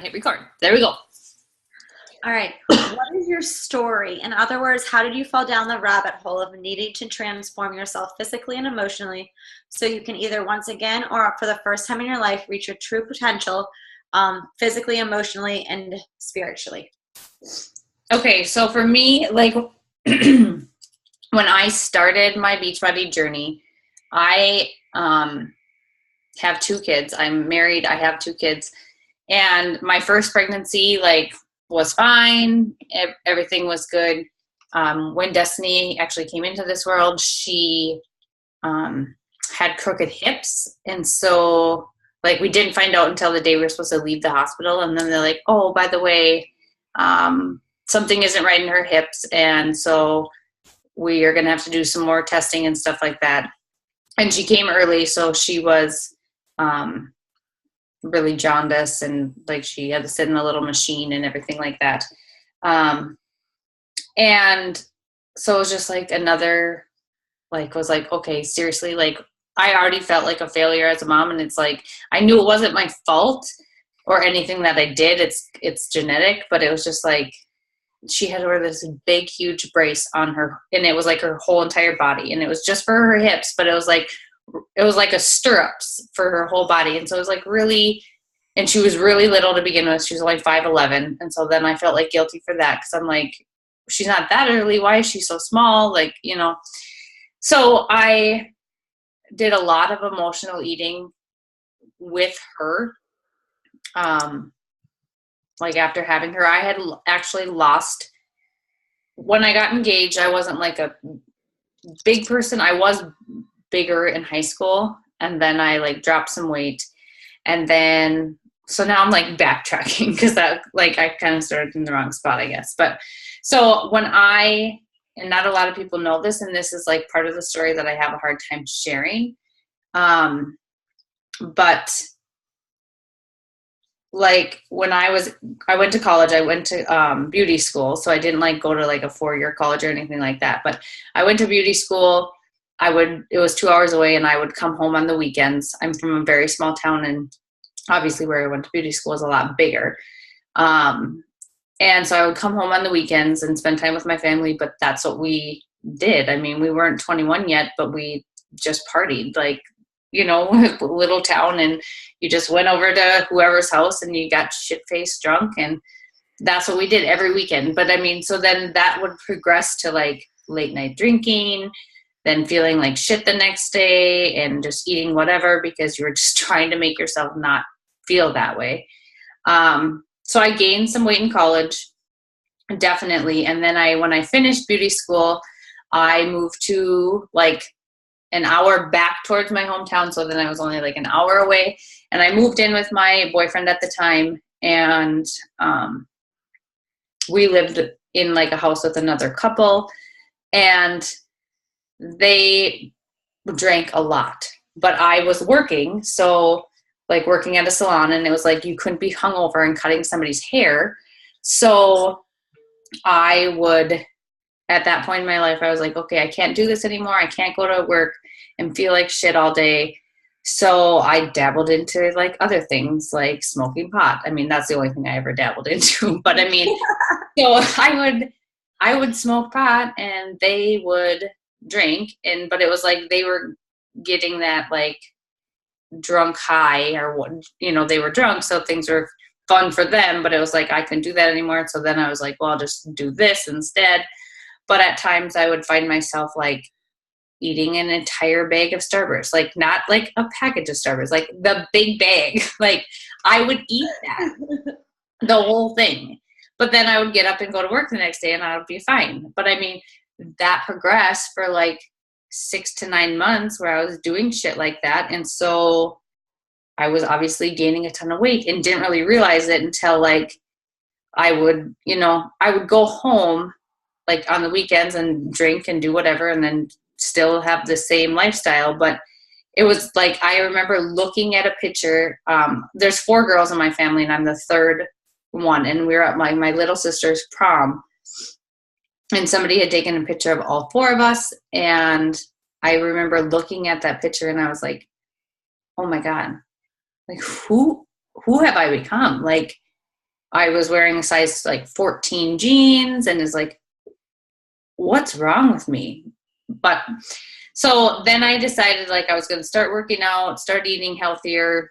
Hit record. There we go. All right. What is your story? In other words, how did you fall down the rabbit hole of needing to transform yourself physically and emotionally so you can either once again or for the first time in your life reach your true potential physically, emotionally, and spiritually? Okay, so for me, like when I started my Beachbody journey, I have two kids. I'm married. I have two kids. And my first pregnancy, like, was fine. Everything was good. When Destiny actually came into this world, she had crooked hips. And so, like, we didn't find out until the day we were supposed to leave the hospital. And then they're like, oh, by the way, something isn't right in her hips. And so we are going to have to do some more testing and stuff like that. And she came early, so she was really jaundiced, and like she had to sit in a little machine and everything like that. And so it was just like another, like, was like, okay, seriously, like I already felt like a failure as a mom, and it's like I knew it wasn't my fault or anything that I did. It's genetic, but it was just like she had to wear this big, huge brace on her, and it was like her whole entire body, and it was just for her hips, but it was like a stirrups for her whole body. And so it was like really, and she was really little to begin with. She was only 5'11". And so then I felt like guilty for that. Cause I'm like, she's not that early. Why is she so small? Like, you know, so I did a lot of emotional eating with her. Like after having her, I had actually lost, when I got engaged, I wasn't like a big person. I was bigger in high school, and then I like dropped some weight, and then so now I'm like backtracking because that, like, I kind of started in the wrong spot, I guess. But so and not a lot of people know this, and this is like part of the story that I have a hard time sharing, but like when I went to college, I went to beauty school. So I didn't like go to like a 4-year college or anything like that, but I went to beauty school. It was 2 hours away, and I would come home on the weekends. I'm from a very small town, and obviously where I went to beauty school is a lot bigger. And so I would come home on the weekends and spend time with my family, but that's what we did. I mean, we weren't 21 yet, but we just partied, like, you know, little town, and you just went over to whoever's house and you got shit-faced drunk, and that's what we did every weekend. But I mean, so then that would progress to like late night drinking, then feeling like shit the next day, and just eating whatever because you were just trying to make yourself not feel that way. So I gained some weight in college, definitely. And then when I finished beauty school, I moved to like an hour back towards my hometown. So then I was only like an hour away, and I moved in with my boyfriend at the time. And we lived in like a house with another couple, and they drank a lot, but I was working. So like working at a salon, and it was like, you couldn't be hungover and cutting somebody's hair. So I would, at that point in my life, I was like, okay, I can't do this anymore. I can't go to work and feel like shit all day. So I dabbled into like other things like smoking pot. I mean, that's the only thing I ever dabbled into, but I mean, so I would smoke pot and they would drink, but it was like they were getting that like drunk high, or what, you know, they were drunk, so things were fun for them, but it was like I couldn't do that anymore. So then I was like, well, I'll just do this instead. But at times I would find myself like eating an entire bag of Starburst, like not like a package of Starburst, like the big bag. Like I would eat that, the whole thing. But then I would get up and go to work the next day, and I would be fine. But I mean, that progressed for like 6 to 9 months where I was doing shit like that. And so I was obviously gaining a ton of weight and didn't really realize it until like I would go home like on the weekends and drink and do whatever, and then still have the same lifestyle. But it was like, I remember looking at a picture. There's 4 girls in my family, and I'm the third one. And we were at my little sister's prom, and somebody had taken a picture of all 4 of us. And I remember looking at that picture, and I was like, oh my God, like who have I become? Like, I was wearing a size like 14 jeans and is like, what's wrong with me? But so then I decided like I was going to start working out, start eating healthier,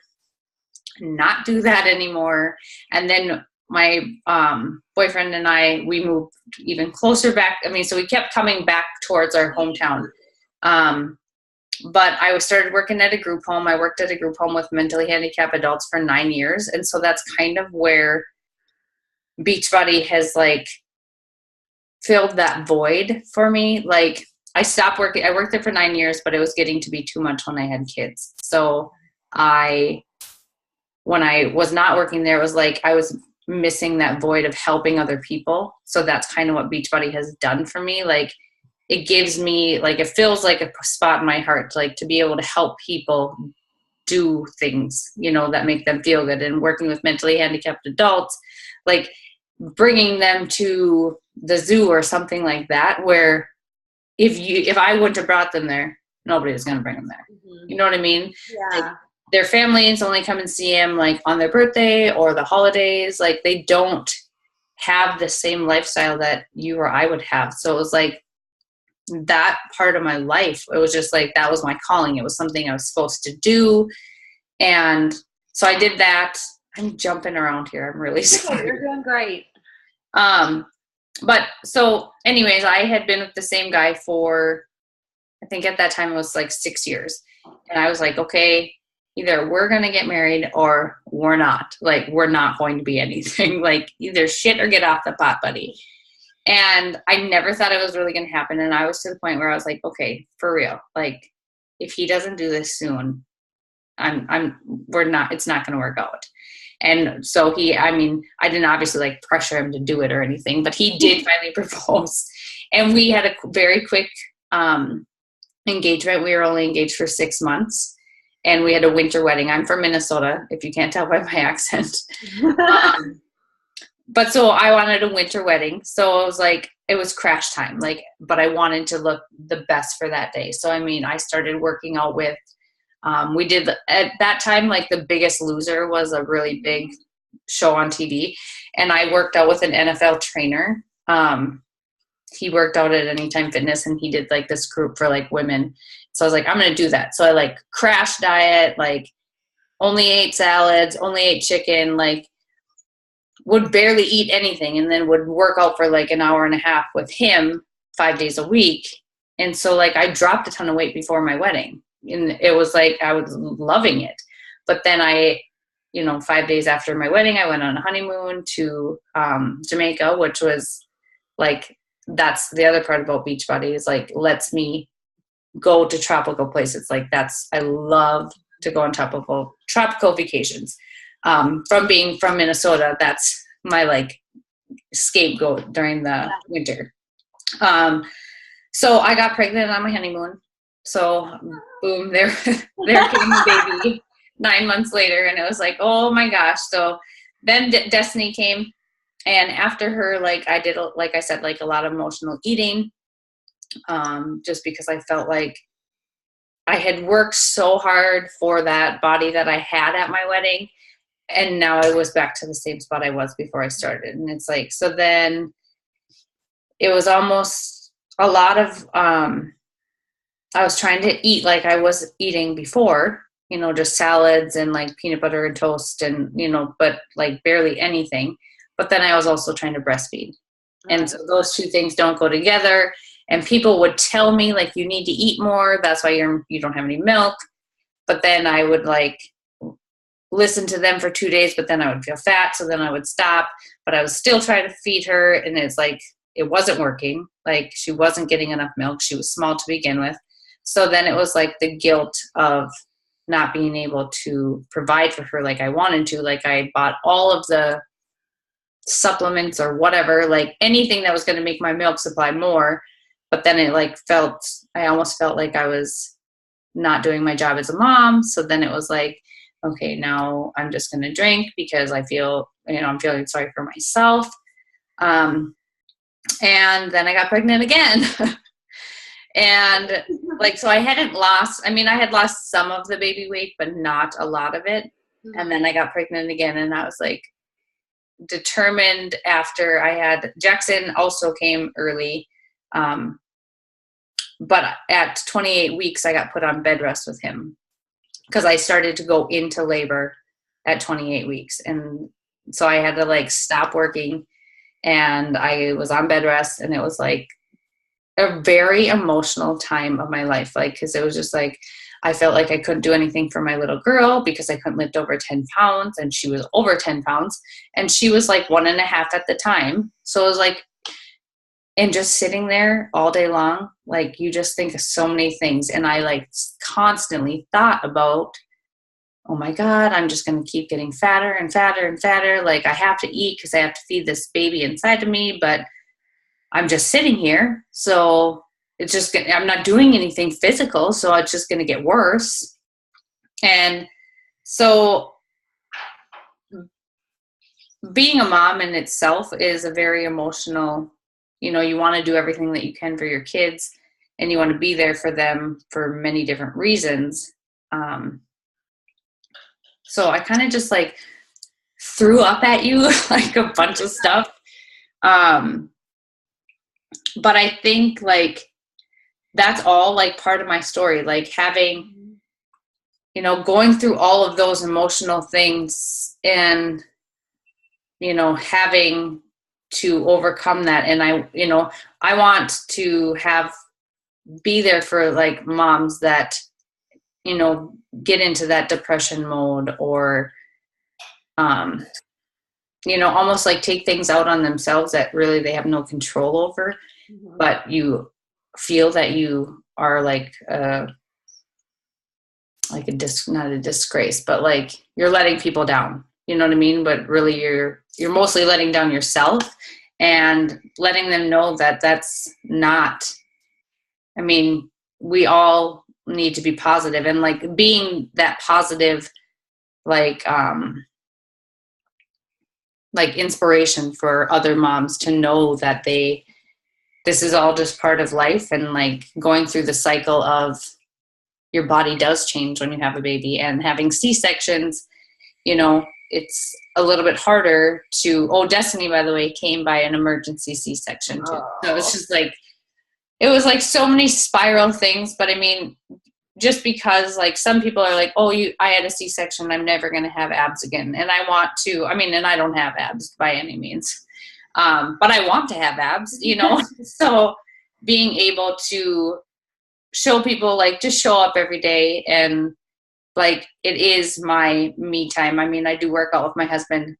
not do that anymore. And then my boyfriend and we moved even closer back. I mean, so we kept coming back towards our hometown. But I started working at a group home. I worked at a group home with mentally handicapped adults for 9 years. And so that's kind of where Beachbody has like filled that void for me. Like I stopped working. I worked there for 9 years, but it was getting to be too much when I had kids. So when I was not working there, it was like I was missing that void of helping other people. So that's kind of what Beachbody has done for me. Like it gives me, like, it feels like a spot in my heart, like to be able to help people do things, you know, that make them feel good. And working with mentally handicapped adults, like bringing them to the zoo or something like that, where if I wouldn't have brought them there, nobody was going to bring them there. Mm-hmm. You know what I mean? Yeah. Like, their families only come and see them like on their birthday or the holidays. Like they don't have the same lifestyle that you or I would have. So it was like that part of my life. It was just like, that was my calling. It was something I was supposed to do. And so I did that. I'm jumping around here. I'm really sorry. You're doing great. But so anyways, I had been with the same guy for, I think at that time it was like 6 years. And I was like, okay, either we're going to get married or we're not. Like, we're not going to be anything. Like, either shit or get off the pot, buddy. And I never thought it was really going to happen. And I was to the point where I was like, okay, for real. Like, if he doesn't do this soon, it's not going to work out. And so I didn't obviously like pressure him to do it or anything, but he did finally propose. And we had a very quick engagement. We were only engaged for 6 months. And we had a winter wedding. I'm from Minnesota, if you can't tell by my accent. But so I wanted a winter wedding. So I was like, it was crash time. Like, but I wanted to look the best for that day. So, I started working out with, we did at that time, like The Biggest Loser was a really big show on TV. And I worked out with an NFL trainer. He worked out at Anytime Fitness and he did like this group for like women. So I was like, I'm going to do that. So I like crash diet, like only ate salads, only ate chicken, like would barely eat anything, and then would work out for like an hour and a half with him 5 days a week. And so like I dropped a ton of weight before my wedding and it was like, I was loving it. But then 5 days after my wedding, I went on a honeymoon to Jamaica, which was like, that's the other part about Beachbody is like, lets me go to tropical places. Like I love to go on tropical vacations. From being from Minnesota, that's my like scapegoat during the winter. So I got pregnant on my honeymoon. So boom, there came the baby 9 months later. And it was like, oh my gosh. So then Destiny came. And after her, like I did, like I said, like a lot of emotional eating. Just because I felt like I had worked so hard for that body that I had at my wedding. And now I was back to the same spot I was before I started. And it's like, so then it was almost a lot of, I was trying to eat like I was eating before, just salads and like peanut butter and toast and, but like barely anything. But then I was also trying to breastfeed. And so those two things don't go together. And people would tell me like, you need to eat more. That's why you don't have any milk. But then I would like listen to them for 2 days, but then I would feel fat. So then I would stop, but I was still trying to feed her. And it's like, it wasn't working. Like she wasn't getting enough milk. She was small to begin with. So then it was like the guilt of not being able to provide for her like I wanted to. Like I bought all of the supplements or whatever, like anything that was going to make my milk supply more. But then it like I almost felt like I was not doing my job as a mom. So then it was like, okay, now I'm just going to drink because I feel, I'm feeling sorry for myself. And then I got pregnant again. And like, so I hadn't lost, I had lost some of the baby weight, but not a lot of it. Mm-hmm. And then I got pregnant again and I was like, determined after I had Jackson also came early. But at 28 weeks, I got put on bed rest with him because I started to go into labor at 28 weeks. And so I had to like stop working, and I was on bed rest, and it was like a very emotional time of my life. Like, because it was just like, I felt like I couldn't do anything for my little girl because I couldn't lift over 10 pounds, and she was over 10 pounds, and she was like 1.5 at the time. So it was like, and just sitting there all day long, like you just think of so many things. And I like constantly thought about, oh my God, I'm just going to keep getting fatter and fatter and fatter. Like I have to eat because I have to feed this baby inside of me, but I'm just sitting here. So it's just, I'm not doing anything physical. So it's just going to get worse. And so being a mom in itself is a very emotional, you know, you want to do everything that you can for your kids, and you want to be there for them for many different reasons. So I kind of just like threw up at you like a bunch of stuff. But I think like that's all like part of my story, like having, you know, going through all of those emotional things and, you know, having to overcome that. And I, you know, I want to be there for like moms that, you know, get into that depression mode, or, you know, almost like take things out on themselves that really they have no control over, but you feel that you are like not a disgrace, but like you're letting people down, you know what I mean? But really you're mostly letting down yourself, and letting them know that that's not, I mean, we all need to be positive, and like being that positive, like inspiration for other moms to know that this is all just part of life, and like going through the cycle of your body does change when you have a baby, and having C-sections, you know, it's a little bit harder to, Destiny, by the way, came by an emergency C-section too. So it's just like, it was like so many spiral things. But I mean, just because like some people are like, I had a C-section, I'm never going to have abs again. And I want to, and I don't have abs by any means. But I want to have abs, you know? So being able to show people, like, just show up every day, and like, it is my me time. I mean, I do work out with my husband.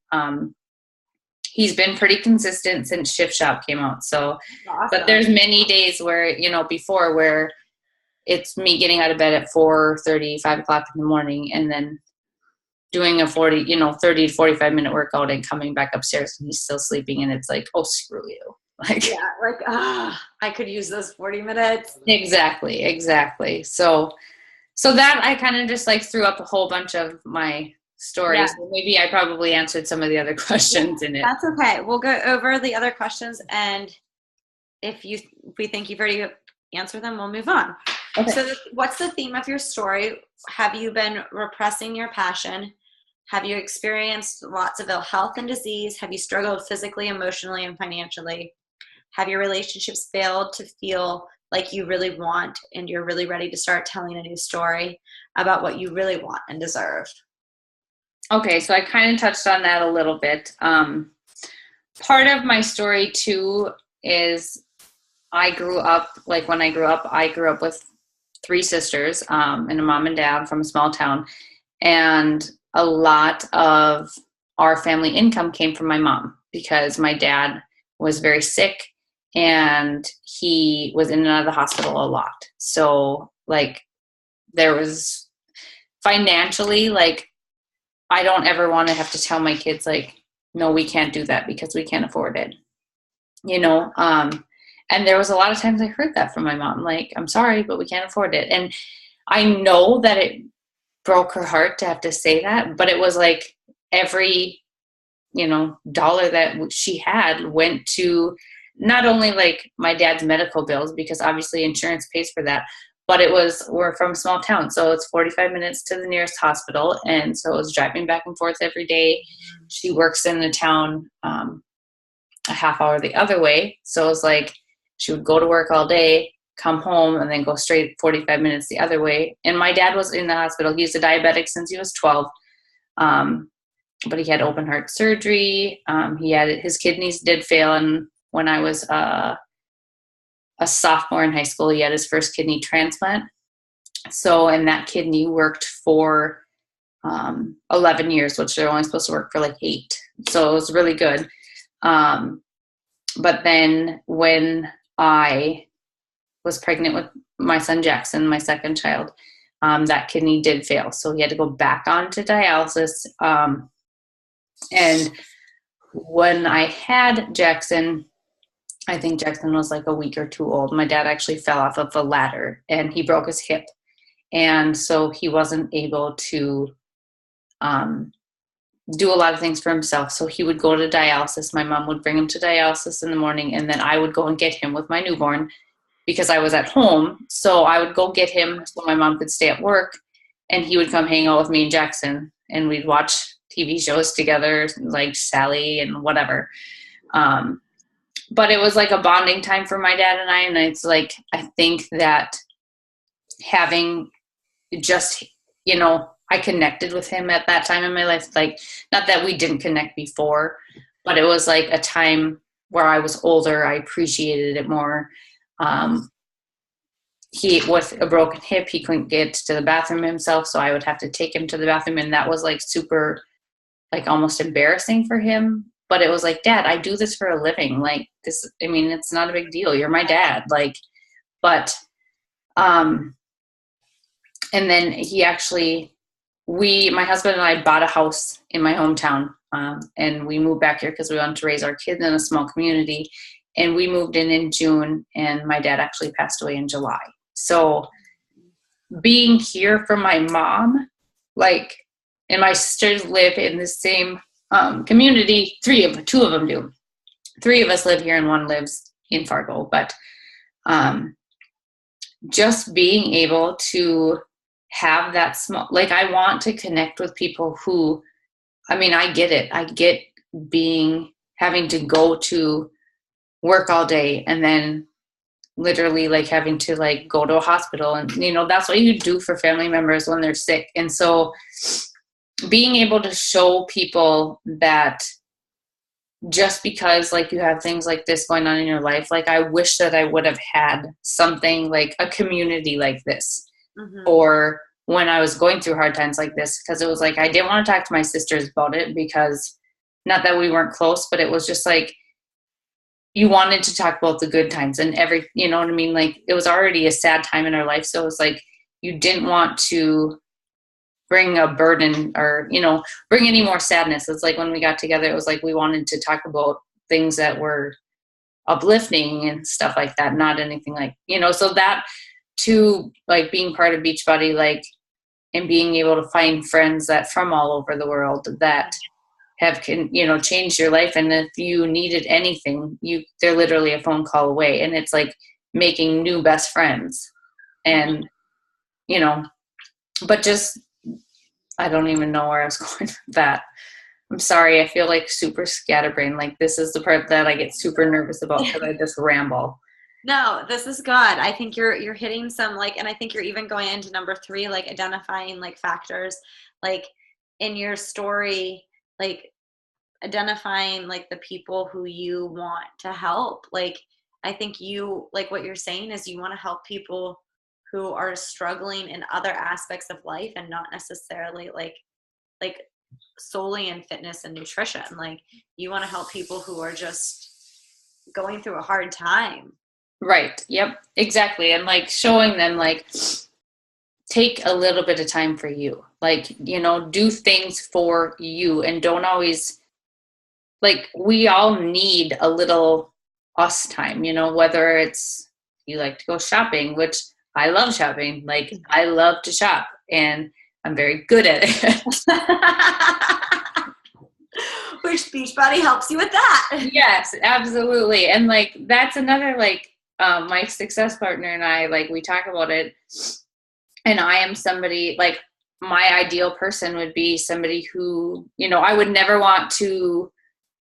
He's been pretty consistent since Shift Shop came out. So, awesome. But there's many days where, you know, before where it's me getting out of bed at 4:30, 5 o'clock in the morning, and then doing a 30 to 45 minute workout and coming back upstairs and he's still sleeping. And it's like, screw you. Like, yeah, like, I could use those 40 minutes. Exactly. So that I kind of just like threw up a whole bunch of my stories. Yeah. So maybe I probably answered some of the other questions in it. That's okay. We'll go over the other questions, and if we think you've already answered them, we'll move on. Okay. So what's the theme of your story? Have you been repressing your passion? Have you experienced lots of ill health and disease? Have you struggled physically, emotionally, and financially? Have your relationships failed to feel like you really want, and you're really ready to start telling a new story about what you really want and deserve? Okay, so I kind of touched on that a little bit. Part of my story too is I grew up with 3 sisters and a mom and dad from a small town, and a lot of our family income came from my mom because my dad was very sick and he was in and out of the hospital a lot. So like there was financially, like, I don't ever want to have to tell my kids like, no, we can't do that because we can't afford it, you know? And there was a lot of times I heard that from my mom, like, I'm sorry, but we can't afford it. And I know that it broke her heart to have to say that, but it was like every, you know, dollar that she had went to not only like my dad's medical bills, because obviously insurance pays for that, but we're from a small town, so it's 45 minutes to the nearest hospital. And so it was driving back and forth every day. She works in the town a half hour the other way. So it was like she would go to work all day, come home, and then go straight 45 minutes the other way. And my dad was in the hospital. He's a diabetic since he was 12. But he had open heart surgery. His kidneys did fail. And when I was a sophomore in high school, he had his first kidney transplant. So, and that kidney worked for 11 years, which they're only supposed to work for like 8. So it was really good. But then when I was pregnant with my son Jackson, my second child, that kidney did fail. So he had to go back onto dialysis. And when I had Jackson, I think Jackson was like a week or 2 old. My dad actually fell off of a ladder and he broke his hip. And so he wasn't able to do a lot of things for himself. So he would go to dialysis. My mom would bring him to dialysis in the morning, and then I would go and get him with my newborn because I was at home. So I would go get him so my mom could stay at work, and he would come hang out with me and Jackson, and we'd watch TV shows together, like Sally and whatever. But it was like a bonding time for my dad and I. And it's like, I think that having just, I connected with him at that time in my life. Like, not that we didn't connect before, but it was like a time where I was older. I appreciated it more. He, with a broken hip, he couldn't get to the bathroom himself. So I would have to take him to the bathroom. And that was like super, like almost embarrassing for him. But it was like, Dad, I do this for a living. Like this, I mean, it's not a big deal. You're my dad. Like, but, and then he actually, my husband and I bought a house in my hometown, and we moved back here because we wanted to raise our kids in a small community. And we moved in June, and my dad actually passed away in July. So being here for my mom, like, and my sisters live in the same community. 2 of them do. 3 of us live here, and 1 lives in Fargo. But just being able to have that small, like, I want to connect with people who, I mean, I get it. I get having to go to work all day and then literally like having to like go to a hospital, and that's what you do for family members when they're sick. And so being able to show people that just because like you have things like this going on in your life, like I wish that I would have had something like a community like this, or when I was going through hard times like this, because it was like I didn't want to talk to my sisters about it, because not that we weren't close, but it was just like you wanted to talk about the good times and you know what I mean? Like it was already a sad time in our life. So it was like you didn't want to bring a burden or, bring any more sadness. It's like when we got together, it was like we wanted to talk about things that were uplifting and stuff like that, not anything like, so that to like being part of Beachbody, like, and being able to find friends that from all over the world that have changed your life. And if you needed anything, they're literally a phone call away. And it's like making new best friends. And but just, I don't even know where I was going with that. I'm sorry. I feel like super scatterbrained. Like this is the part that I get super nervous about because I just ramble. No, this is good. I think you're hitting some and I think you're even going into number 3, like identifying like factors, like in your story, like identifying like the people who you want to help. Like I think you, like what you're saying is you want to help people who are struggling in other aspects of life and not necessarily like solely in fitness and nutrition. Like you want to help people who are just going through a hard time. Right. Yep. Exactly. And like showing them like take a little bit of time for you, like, do things for you, and don't always, like, we all need a little us time, whether it's you like to go shopping, which I love shopping. Like I love to shop and I'm very good at it. Which Beachbody helps you with that. Yes, absolutely. And like, that's another, like, my success partner and I, like, we talk about it, and I am somebody, like, my ideal person would be somebody who, I would never want to,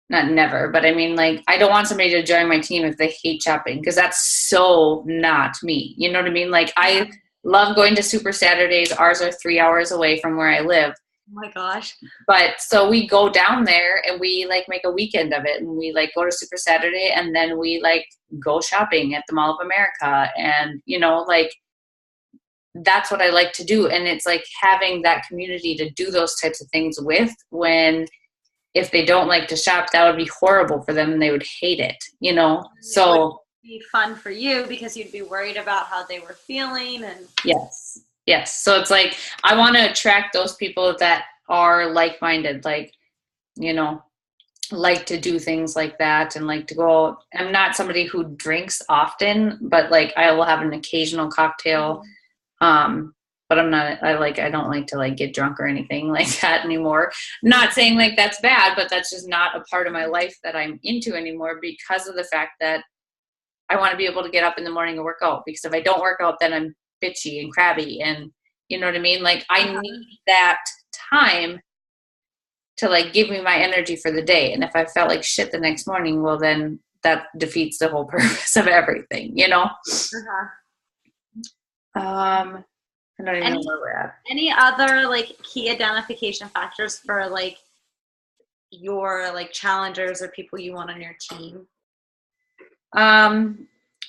not never, but I mean, like, I don't want somebody to join my team if they hate shopping, because that's so not me. You know what I mean? Like, I love going to Super Saturdays. Ours are 3 hours away from where I live. Oh my gosh. But so we go down there and we like make a weekend of it, and we like go to Super Saturday, and then we like go shopping at the Mall of America, and like, that's what I like to do. And it's like having that community to do those types of things with, when if they don't like to shop, that would be horrible for them and they would hate it, so It would be fun for you because you'd be worried about how they were feeling. And yes, so it's like I want to attract those people that are like-minded, like, like to do things like that, and like to go. I'm not somebody who drinks often, but like I will have an occasional cocktail. But I don't like to like get drunk or anything like that anymore. Not saying like that's bad, but that's just not a part of my life that I'm into anymore, because of the fact that I want to be able to get up in the morning and work out, because if I don't work out, then I'm bitchy and crabby, and you know what I mean? Like, I need that time to like give me my energy for the day. And if I felt like shit the next morning, well, then that defeats the whole purpose of everything, I don't even know where we're at. Any other like key identification factors for like your like challengers or people you want on your team?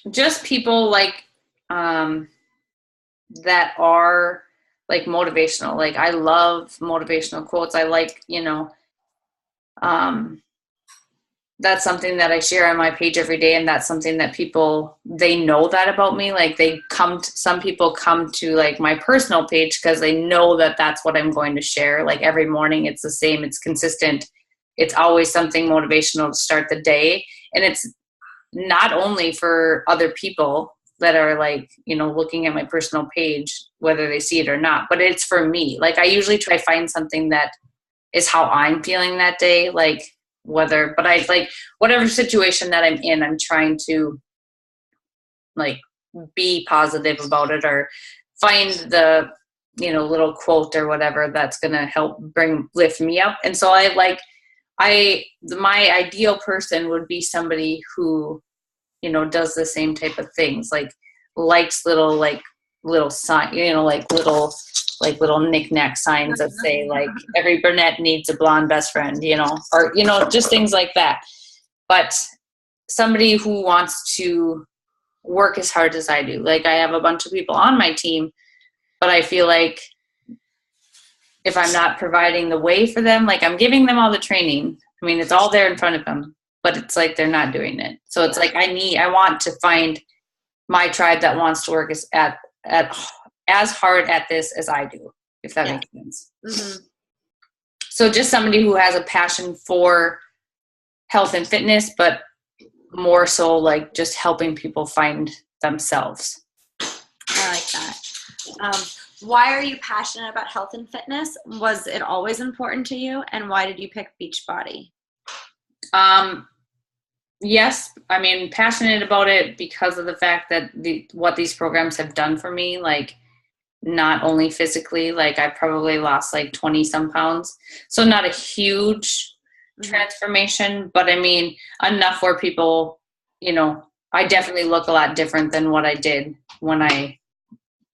Just people like that are like motivational. Like, I love motivational quotes. I like, that's something that I share on my page every day, and that's something that people, they know that about me. Like, some people come to like my personal page because they know that that's what I'm going to share. Like, every morning it's the same, it's consistent, it's always something motivational to start the day. And it's not only for other people that are like, looking at my personal page, whether they see it or not, but it's for me. Like, I usually try to find something that is how I'm feeling that day. Like, but I like whatever situation that I'm in, I'm trying to like be positive about it, or find the, little quote or whatever that's going to help lift me up. And so my ideal person would be somebody who, does the same type of things, like likes little sign, little knick-knack signs that say like every brunette needs a blonde best friend, or, just things like that. But somebody who wants to work as hard as I do. Like, I have a bunch of people on my team, but I feel like if I'm not providing the way for them, like I'm giving them all the training. I mean, it's all there in front of them, but it's like they're not doing it. So it's like I want to find my tribe that wants to work at as hard at this as I do, if that makes sense. Mm-hmm. So just somebody who has a passion for health and fitness, but more so like just helping people find themselves. I like that. Why are you passionate about health and fitness? Was it always important to you? And why did you pick Beachbody? Yes, I mean, passionate about it because of the fact that what these programs have done for me, like not only physically, like I probably lost like 20 some pounds. So not a huge transformation, but I mean, enough where people, I definitely look a lot different than what I did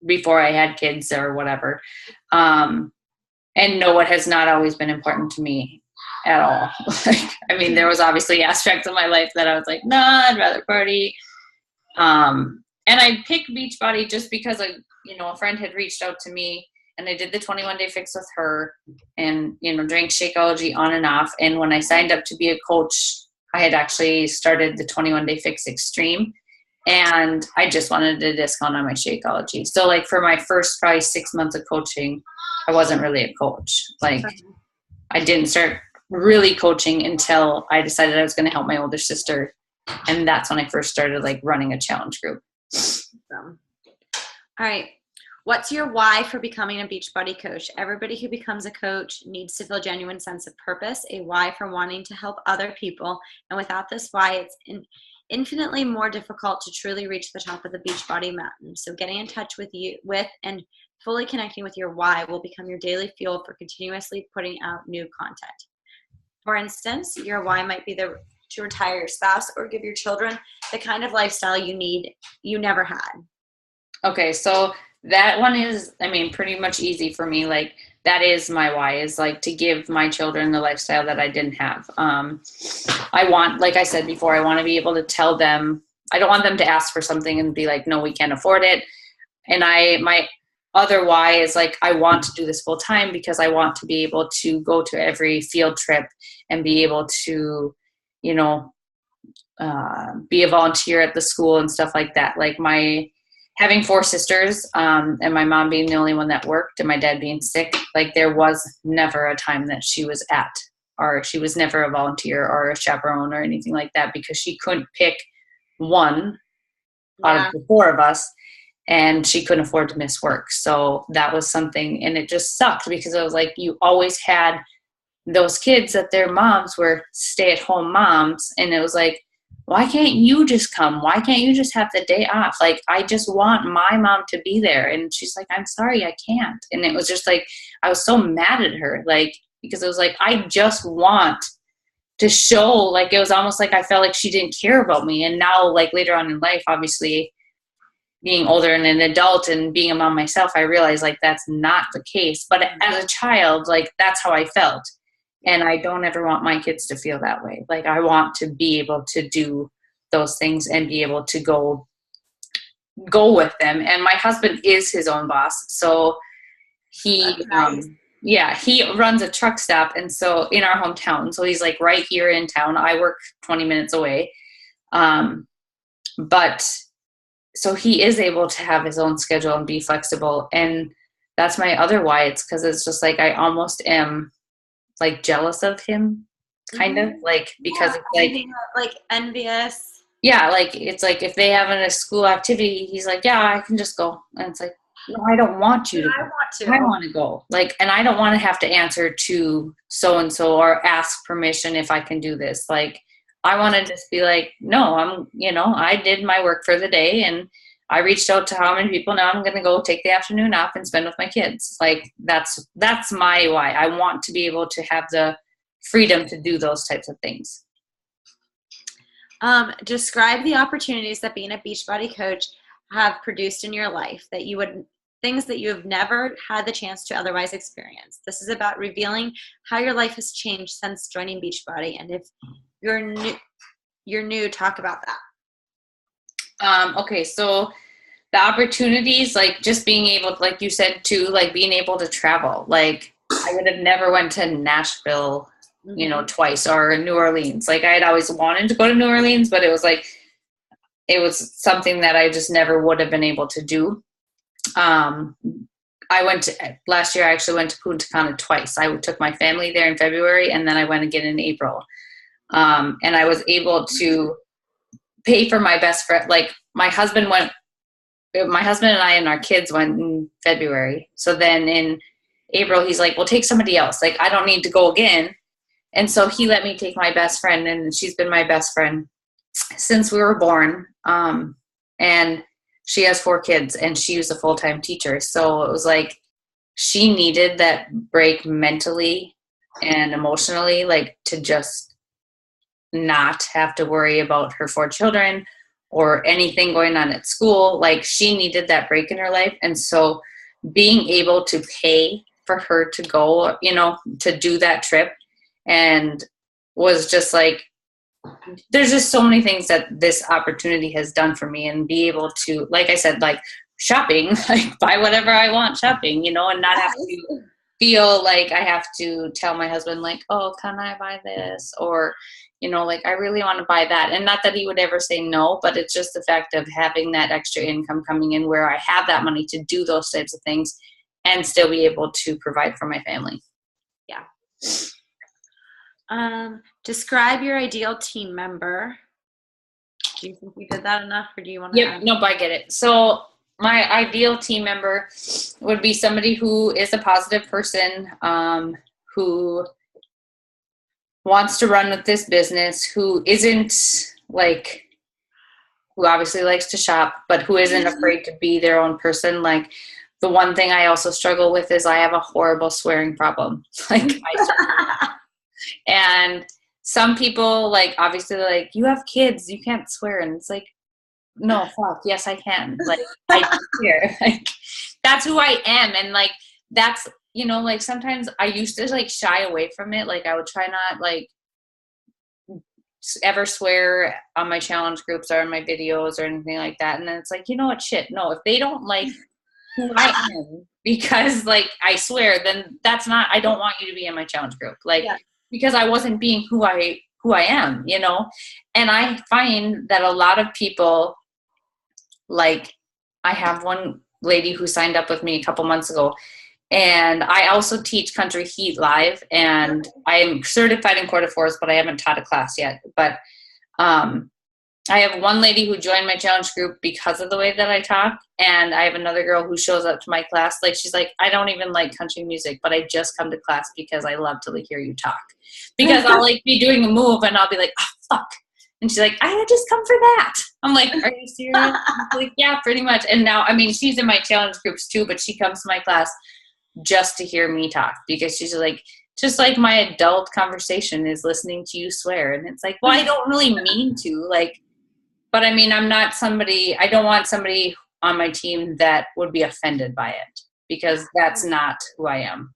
before I had kids or whatever. And no, it has not always been important to me at all. I mean, there was obviously aspects of my life that I was like, nah, I'd rather party. And I picked Beachbody just because a friend had reached out to me, and I did the 21-day fix with her, and, drank Shakeology on and off. And when I signed up to be a coach, I had actually started the 21-day fix extreme, and I just wanted a discount on my Shakeology. So like for my first probably 6 months of coaching, I wasn't really a coach. Like, I didn't start really coaching until I decided I was going to help my older sister. And that's when I first started like running a challenge group. Awesome. All right. What's your why for becoming a Beachbody coach? Everybody who becomes a coach needs to feel a genuine sense of purpose, a why for wanting to help other people. And without this why, it's infinitely more difficult to truly reach the top of the Beachbody mountain. So getting in touch with and fully connecting with your why will become your daily fuel for continuously putting out new content. For instance, your why might be to retire your spouse or give your children the kind of lifestyle you never had. Okay, so that one is, I mean, pretty much easy for me. Like, that is my why, is like to give my children the lifestyle that I didn't have. I want, like I said before, I want to be able to tell them, I don't want them to ask for something and be like, no, we can't afford it. And my other why is like, I want to do this full time because I want to be able to go to every field trip and be able to, you know, be a volunteer at the school and stuff like that. Like having 4 sisters, and my mom being the only one that worked and my dad being sick, like there was never a time that she was or she was never a volunteer or a chaperone or anything like that, because she couldn't pick one out of the 4 of us, and she couldn't afford to miss work. So that was something, and it just sucked because it was like, you always had those kids that their moms were stay-at-home moms, and it was like, why can't you just come? Why can't you just have the day off? Like, I just want my mom to be there. And she's like, I'm sorry, I can't. And it was just like, I was so mad at her, like, because it was like, I just want to show, like, it was almost like I felt like she didn't care about me. And now, like, later on in life, obviously being older and an adult and being a mom myself, I realized like that's not the case. But as a child, like, that's how I felt. And I don't ever want my kids to feel that way. Like, I want to be able to do those things and be able to go with them. And my husband is his own boss. So he, he runs a truck stop. And so in our hometown, so he's like right here in town. I work 20 minutes away. But so he is able to have his own schedule and be flexible. And that's my other why. It's because it's just like, I almost am like jealous of him, kind of, like, because it's like envious. Yeah, like, it's like if they have a school activity, he's like, yeah, I can just go. And it's like, no, I don't want you to go. I want to go. Like, and I don't want to have to answer to so-and-so or ask permission if I can do this. Like, I want to just be like, no, I did my work for the day, and I reached out to how many people. Now I'm going to go take the afternoon off and spend with my kids. Like, that's my why. I want to be able to have the freedom to do those types of things. Describe the opportunities that being a Beachbody coach have produced in your life things that you have never had the chance to otherwise experience. This is about revealing how your life has changed since joining Beachbody. And if you're new, talk about that. Okay, so the opportunities, like just being able, like you said too, like being able to travel. Like, I would have never went to Nashville, twice, or New Orleans. Like, I had always wanted to go to New Orleans, but it was like, it was something that I just never would have been able to do. Last year, I actually went to Punta Cana twice. I took my family there in February, and then I went again in April. And I was able to pay for my best friend. Like, my husband and I and our kids went in February. So then in April, he's like, well, take somebody else. Like, I don't need to go again. And so he let me take my best friend, and she's been my best friend since we were born. And she has 4 kids, and she was a full-time teacher. So it was like, she needed that break mentally and emotionally, like, to just not have to worry about her 4 children or anything going on at school. Like, she needed that break in her life. And so being able to pay for her to go, to do that trip, and was just like, there's just so many things that this opportunity has done for me, and be able to, like I said, like shopping, like buy whatever I want shopping, and not have to feel like I have to tell my husband, like, oh, can I buy this? Or, like, I really want to buy that. And not that he would ever say no, but it's just the fact of having that extra income coming in where I have that money to do those types of things and still be able to provide for my family. Yeah. Describe your ideal team member. Do you think we did that enough, or do you want to? Yep. Nope, I get it. So my ideal team member would be somebody who is a positive person, who wants to run with this business, who isn't like who obviously likes to shop, but who isn't afraid to be their own person. Like, the one thing I also struggle with is I have a horrible swearing problem. Like, I swear. And some people, like, obviously they're like, you have kids, you can't swear. And it's like, no, fuck, yes, I can. Like, I swear. Like, that's who I am. And, like, that's, like, sometimes I used to, like, shy away from it. Like, I would try not, like, ever swear on my challenge groups or in my videos or anything like that. And then it's like, you know what, shit, no, if they don't like who I am because, like, I swear, then that's not, I don't want you to be in my challenge group. Like, yeah. Because I wasn't being who I am, and I find that a lot of people, like, I have one lady who signed up with me a couple months ago, and I also teach Country Heat live, and I am certified in quarter fours, but I haven't taught a class yet. But I have one lady who joined my challenge group because of the way that I talk, and I have another girl who shows up to my class. Like, she's like, I don't even like country music, but I just come to class because I love to, like, hear you talk. Because I'll, like, be doing a move, and I'll be like, oh, fuck. And she's like, I had just come for that. I'm like, are you serious? I'm like, yeah, pretty much. And now, I mean, she's in my challenge groups too, but she comes to my class just to hear me talk, because she's like, just like my adult conversation is listening to you swear. And it's like, well, I don't really mean to, like, but I mean, I don't want somebody on my team that would be offended by it, because that's not who I am.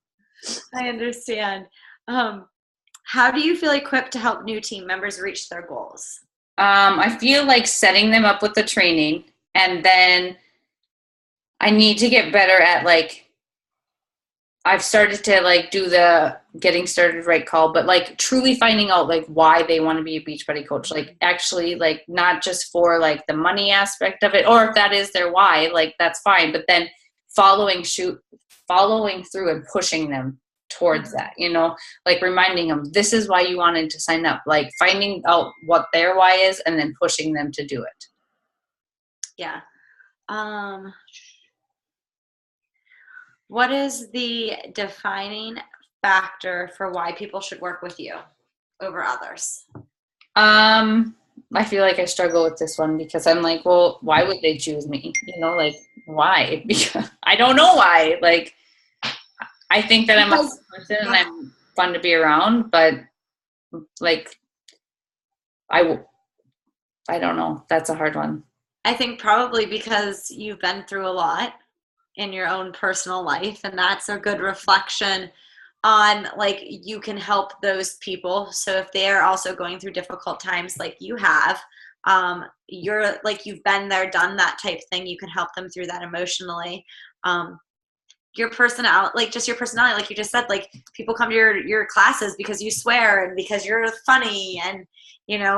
I understand. How do you feel equipped to help new team members reach their goals? I feel like setting them up with the training, and then I need to get better at, like, I've started to, like, do the getting started right call, but, like, truly finding out, like, why they want to be a Beachbody coach. Like, actually, like, not just for, like, the money aspect of it, or if that is their why, like, that's fine. But then following through and pushing them towards that, like, reminding them, this is why you wanted to sign up, like, finding out what their why is and then pushing them to do it. Yeah. What is the defining factor for why people should work with you over others? I feel like I struggle with this one, because I'm like, well, why would they choose me? Like, why? Because I don't know why. Like, I think that I'm a fun person and I'm fun to be around, but, like, I don't know. That's a hard one. I think probably because you've been through a lot in your own personal life, and that's a good reflection on, like, you can help those people. So if they're also going through difficult times like you have, you're like, you've been there, done that type thing, you can help them through that emotionally. Your personality, like, just your personality, like you just said, like, people come to your classes because you swear and because you're funny, and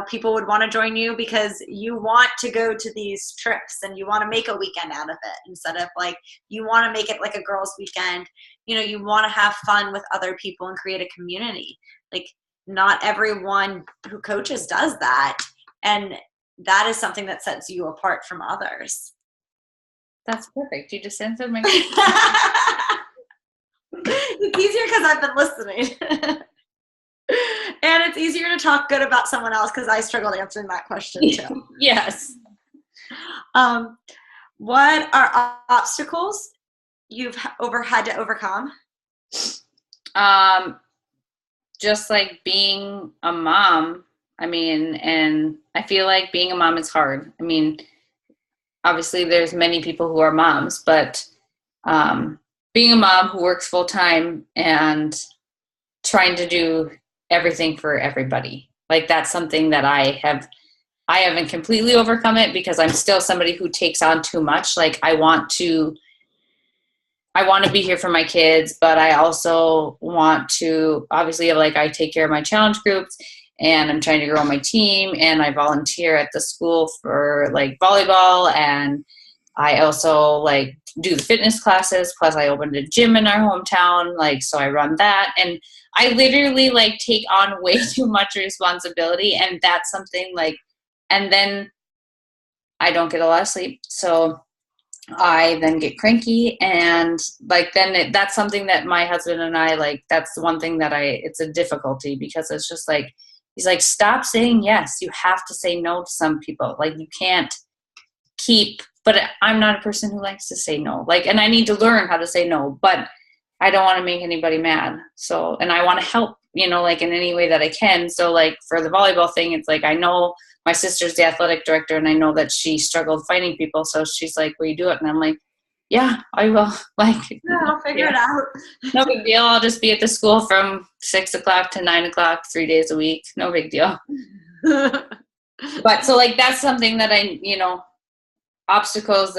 people would want to join you because you want to go to these trips and you want to make a weekend out of it, instead of, like, you want to make it like a girls' weekend. You want to have fun with other people and create a community. Like, not everyone who coaches does that, and that is something that sets you apart from others. That's perfect. You just answered my It's easier because I've been listening. And it's easier to talk good about someone else because I struggled answering that question too. Yes. What are obstacles you've had to overcome? Just, like, being a mom. I mean, and I feel like being a mom is hard. I mean, obviously there's many people who are moms, but being a mom who works full time and trying to do everything for everybody, like, that's something that I haven't completely overcome it, because I'm still somebody who takes on too much. Like, I want to be here for my kids, but I also want to, obviously, like, I take care of my challenge groups, and I'm trying to grow my team, and I volunteer at the school for, like, volleyball, and I also, like, do the fitness classes, plus I opened a gym in our hometown, like, so I run that, and I literally, like, take on way too much responsibility, and that's something, like, and then I don't get a lot of sleep, so I then get cranky, and, like, then that's something that my husband and I, like, that's the one thing that it's a difficulty, because it's just, like, he's like, stop saying yes. You have to say no to some people. Like, you can't but I'm not a person who likes to say no. Like, and I need to learn how to say no, but I don't want to make anybody mad. So, and I want to help, like in any way that I can. So like for the volleyball thing, it's like, I know my sister's the athletic director and I know that she struggled finding people. So she's like, will you do it? And I'm like, yeah, I will. Like, Yeah, I'll figure it out. No big deal. I'll just be at the school from 6 o'clock to 9 o'clock, 3 days a week. No big deal. But so like, that's something that obstacles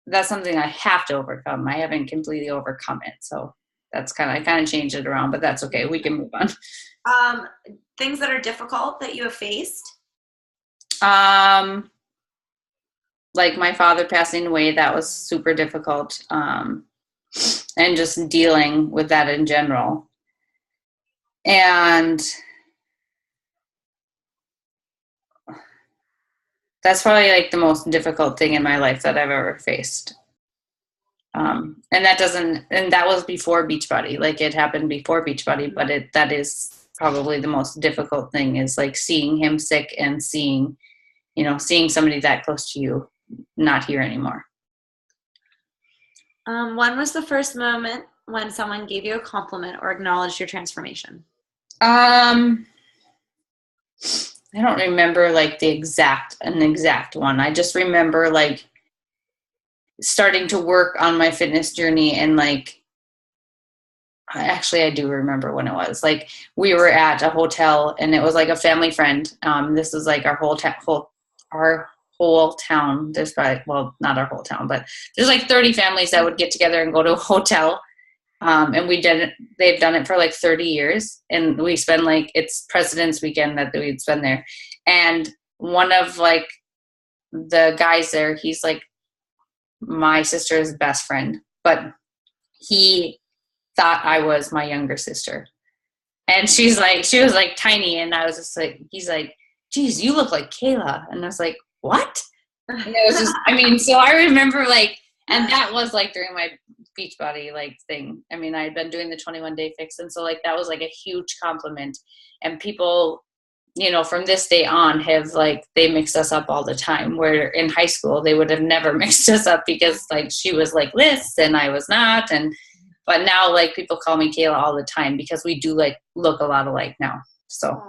that's something I have to overcome. I haven't completely overcome it. So that's I kind of changed it around, but that's okay. We can move on. Things that are difficult that you have faced? Like my father passing away, that was super difficult. And just dealing with that in general. And that's probably like the most difficult thing in my life that I've ever faced. And that was before Beachbody. Like it happened before Beachbody, but that is probably the most difficult thing, is like seeing him sick and seeing somebody that close to you not here anymore. When was the first moment when someone gave you a compliment or acknowledged your transformation? I don't remember like an exact one. I just remember like starting to work on my fitness journey, and like, actually I do remember when it was. Like we were at a hotel and it was like a family friend. This was like our whole town. There's probably, well, not our whole town, but there's like 30 families that would get together and go to a hotel. And they've done it for like 30 years. And we spend like, it's President's Weekend that we'd spend there. And one of like the guys there, he's like my sister's best friend, but he thought I was my younger sister. And she was like tiny. And I was just like, he's like, geez, you look like Kayla. And I was like, what? And it was just, so I remember like, and that was like during my Beachbody like thing. I had been doing the 21-day fix. And so like, that was like a huge compliment. And people, from this day on have like, they mixed us up all the time, where in high school, they would have never mixed us up because like, she was like this and I was not. But now like people call me Kayla all the time because we do like look a lot alike now. So,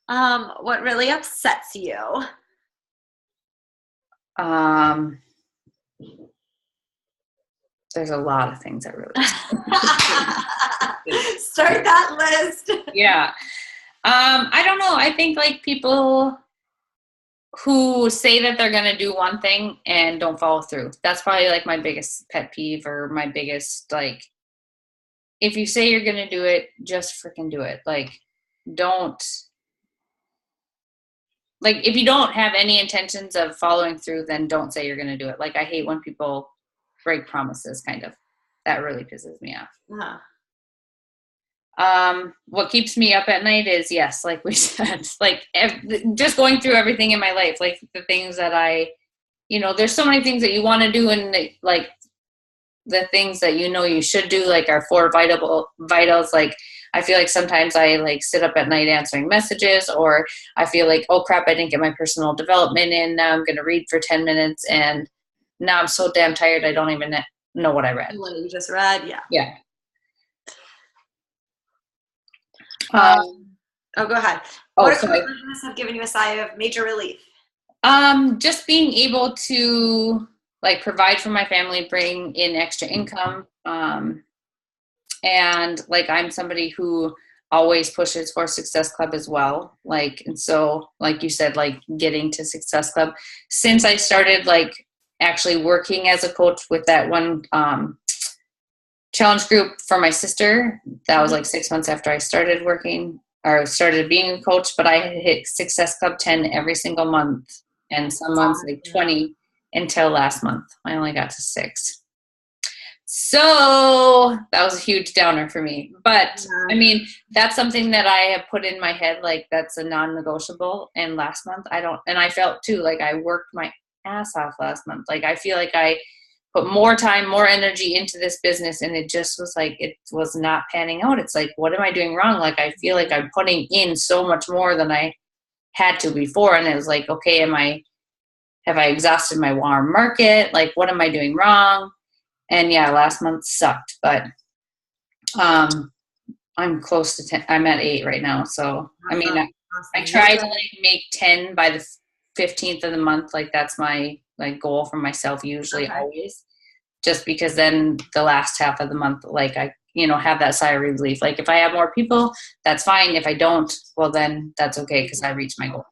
what really upsets you? There's a lot of things that really start that list. Yeah. I don't know. I think like people who say that they're going to do one thing and don't follow through. That's probably like my biggest pet peeve, or my biggest, like, if you say you're going to do it, just freaking do it. Like, if you don't have any intentions of following through, then don't say you're going to do it. Like, I hate when people break promises, kind of. That really pisses me off. Uh-huh. What keeps me up at night is, yes, like we said, like just going through everything in my life, like the things that there's so many things that you want to do, and like the things that you should do, like our 4 vitals. Like I feel like sometimes I like sit up at night answering messages, or I feel like, oh crap, I didn't get my personal development in. Now I'm going to read for 10 minutes, and now I'm so damn tired I don't even know what I read. What you just read, yeah. Yeah. Go ahead. What accomplishments have given you a sigh of major relief? Just being able to like provide for my family, bring in extra income. And like, I'm somebody who always pushes for Success Club as well. Like, and so like you said, like getting to Success Club, since I started like actually working as a coach with that one, challenge group for my sister, that was like 6 months after I started working or started being a coach, but I hit Success Club 10 every single month, and some months like 20 until last month. I only got to 6. So that was a huge downer for me. But that's something that I have put in my head, like that's a non-negotiable. And last month I felt too, like I worked my ass off last month. Like I feel like I put more time, more energy into this business, and it just was like, it was not panning out. It's like, what am I doing wrong? Like, I feel like I'm putting in so much more than I had to before. And it was like, okay, am I have I exhausted my warm market? Like, what am I doing wrong? And yeah, last month sucked, but I'm close to 10. I'm at 8 right now. So, I mean, I try to like make 10 by the 15th of the month. Like that's my like goal for myself usually always, just because then the last half of the month, like I, have that sigh of relief. Like if I have more people, that's fine. If I don't, well then that's okay because I reached my goal.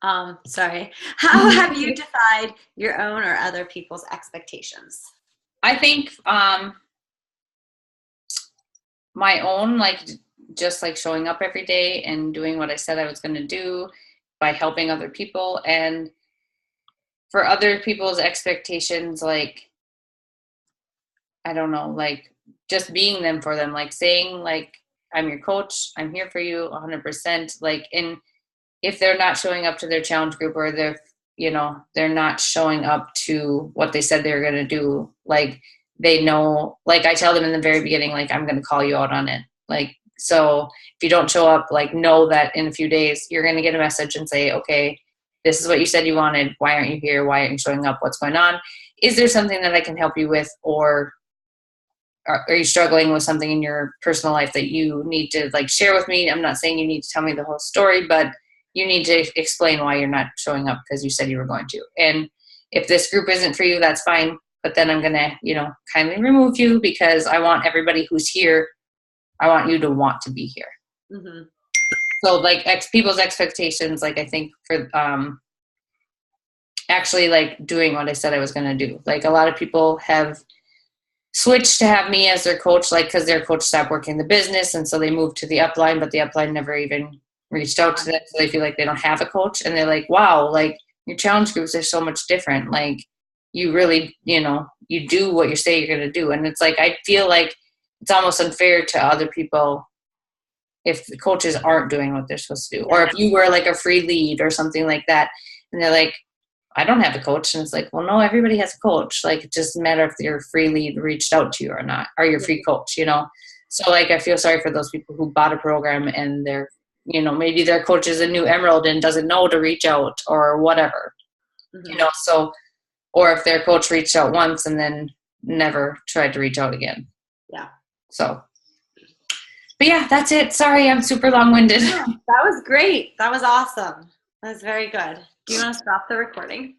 Yeah. Sorry. How have you defied your own or other people's expectations? I think my own, like just like showing up every day and doing what I said I was going to do by helping other people. And for other people's expectations, like, I don't know, like just being them for them, like saying like, I'm your coach, I'm here for you 100%. Like, and if they're not showing up to their challenge group or they're not showing up to what they said they were going to do, like they know, like I tell them in the very beginning, like I'm going to call you out on it. Like, so if you don't show up, like know that in a few days you're going to get a message and say, okay, this is what you said you wanted. Why aren't you here? Why aren't you showing up? What's going on? Is there something that I can help you with? Or are you struggling with something in your personal life that you need to like share with me? I'm not saying you need to tell me the whole story, but you need to explain why you're not showing up because you said you were going to. And if this group isn't for you, that's fine. But then I'm going to, kindly remove you because I want everybody who's here, I want you to want to be here. Mm-hmm. So like people's expectations, like I think for actually like doing what I said I was going to do. Like a lot of people have switched to have me as their coach, like because their coach stopped working the business. And so they moved to the upline, but the upline never even reached out to them. So they feel like they don't have a coach. And they're like, wow, like your challenge groups are so much different. Like you really, you do what you say you're going to do. And it's like, I feel like it's almost unfair to other people if the coaches aren't doing what they're supposed to do. Or if you were like a free lead or something like that. And they're like, I don't have a coach. And it's like, well, no, everybody has a coach. Like, it doesn't matter if your free lead reached out to you or not, or your free coach, So like, I feel sorry for those people who bought a program and they're, maybe their coach is a new emerald and doesn't know to reach out or whatever, so, or if their coach reached out once and then never tried to reach out again. Yeah. So, but yeah, that's it. Sorry, I'm super long-winded. Yeah, that was great. That was awesome. That was very good. Do you want to stop the recording?